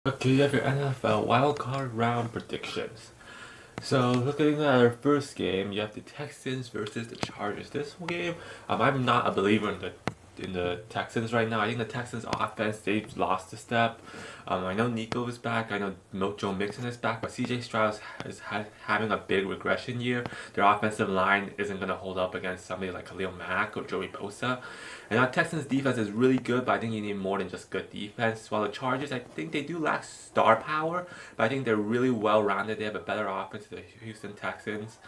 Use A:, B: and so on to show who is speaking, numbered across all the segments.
A: Okay, you have your NFL wildcard round predictions. So looking at our first game, you have the Texans versus the Chargers. This game, I'm not a believer in the Texans right now. I think the Texans offense, they've lost a step. I know Nico is back. I know Joe Mixon is back, but CJ Stroud is having a big regression year. Their offensive line isn't going to hold up against somebody like Khalil Mack or Joey Bosa. And our Texans defense is really good, but I think you need more than just good defense. While the Chargers, I think they do lack star power, but I think they're really well rounded. They have a better offense than the Houston Texans.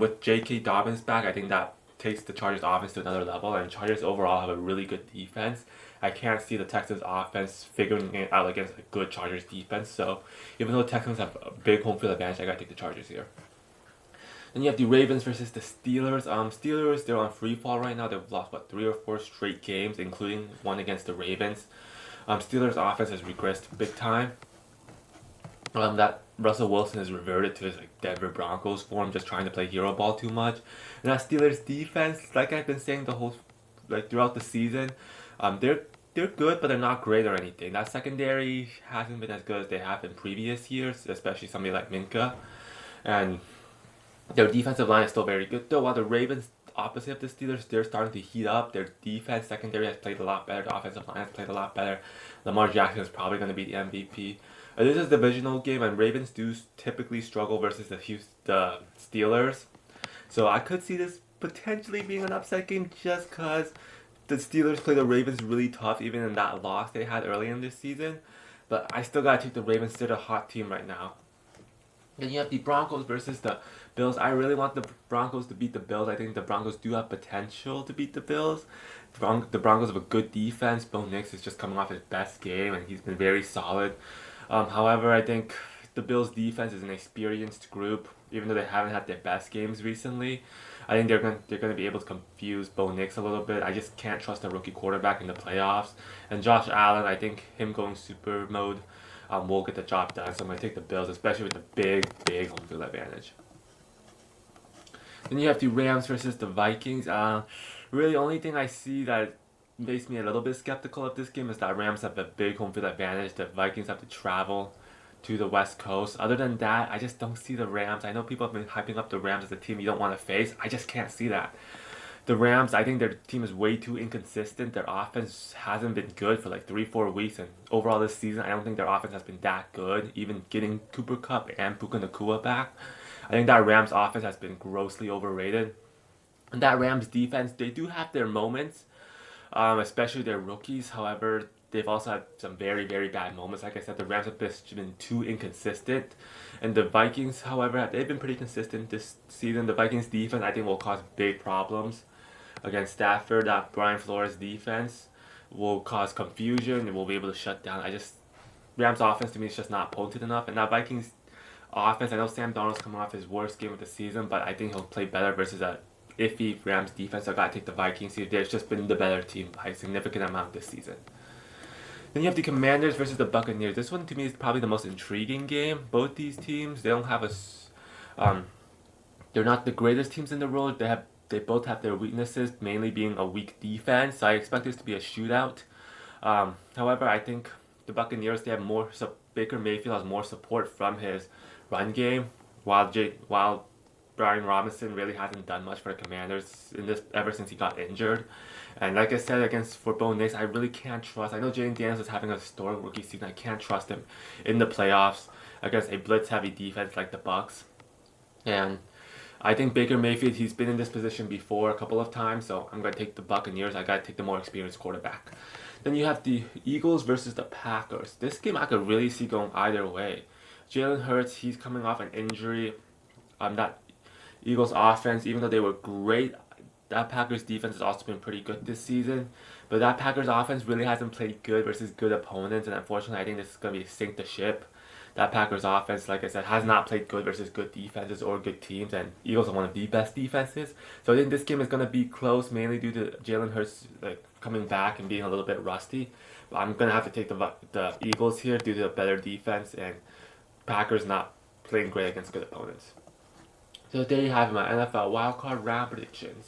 A: With J.K. Dobbins back, I think that takes the Chargers offense to another level, and Chargers overall have a really good defense. I can't see the Texans offense figuring it out against a good Chargers defense. So even though the Texans have a big home field advantage, I gotta take the Chargers here. Then you have the Ravens versus the Steelers. Steelers, they're on free fall right now. They've lost what 3 or 4 straight games, including one against the Ravens. Steelers offense has regressed big time. That Russell Wilson has reverted to his like Denver Broncos form, just trying to play hero ball too much. And that Steelers defense, like I've been saying the whole like throughout the season, they're good, but they're not great or anything. That secondary hasn't been as good as they have in previous years, especially somebody like Minka. And their defensive line is still very good though. While the Ravens, opposite of the Steelers, they're starting to heat up. Their defense secondary has played a lot better. The offensive line has played a lot better. Lamar Jackson is probably going to be the MVP. This is a divisional game, and Ravens do typically struggle versus the Steelers. So I could see this potentially being an upset game just because the Steelers play the Ravens really tough, even in that loss they had early in this season. But I still gotta take the Ravens. They're a hot team right now. Then you have the Broncos versus the Bills. I really want the Broncos to beat the Bills. I think the Broncos do have potential to beat the Bills. The Broncos have a good defense. Bo Nix is just coming off his best game, and he's been very solid. However, I think the Bills' defense is an experienced group, even though they haven't had their best games recently. I think they're gonna be able to confuse Bo Nix a little bit. I just can't trust a rookie quarterback in the playoffs. And Josh Allen, I think him going super mode will get the job done. So I'm gonna take the Bills, especially with the big home field advantage. Then you have the Rams versus the Vikings. Really, only thing I see that makes me a little bit skeptical of this game is that Rams have a big home field advantage. The Vikings have to travel to the West Coast. Other than that, I just don't see the Rams. I know people have been hyping up the Rams as a team you don't want to face. I just can't see that. The Rams, I think their team is way too inconsistent. Their offense hasn't been good for like 3, 4 weeks, and overall this season, I don't think their offense has been that good. Even getting Cooper Kupp and Puka Nacua back, I think that Rams offense has been grossly overrated. And that Rams defense, they do have their moments, especially their rookies. However, they've also had some very bad moments. Like I said, the Rams have been too inconsistent, and the Vikings, however, they've been pretty consistent this season. The Vikings defense, I think, will cause big problems against Stafford. That Brian Flores defense will cause confusion and will be able to shut down. Rams offense to me is just not potent enough, and that Vikings offense. I know Sam Donald's coming off his worst game of the season, but I think he'll play better versus a iffy Rams defense. I gotta take the Vikings here. They've just been the better team by a significant amount this season. Then you have the Commanders versus the Buccaneers. This one to me is probably the most intriguing game. Both these teams, they don't have um, they're not the greatest teams in the world. They both have their weaknesses, mainly being a weak defense. So I expect this to be a shootout. However, I think the Buccaneers, they have more. So Baker Mayfield has more support from his run game, while Brian Robinson really hasn't done much for the Commanders in this ever since he got injured. And like I said, against for Bo Nix, I really can't trust. I know Jaden Daniels is having a historic rookie season. I can't trust him in the playoffs against a blitz-heavy defense like the Bucks. And I think Baker Mayfield, he's been in this position before a couple of times, so I'm gonna take the Buccaneers. I gotta take the more experienced quarterback. Then you have the Eagles versus the Packers. This game I could really see going either way. Jalen Hurts, he's coming off an injury. That Eagles offense, even though they were great, that Packers defense has also been pretty good this season. But that Packers offense really hasn't played good versus good opponents, and unfortunately, I think this is gonna be sink the ship. That Packers offense, like I said, has not played good versus good defenses or good teams, and Eagles are one of the best defenses. So I think this game is gonna be close, mainly due to Jalen Hurts like coming back and being a little bit rusty. But I'm gonna have to take the Eagles here due to the better defense and Packers not playing great against good opponents. So there you have it, my NFL wildcard round predictions.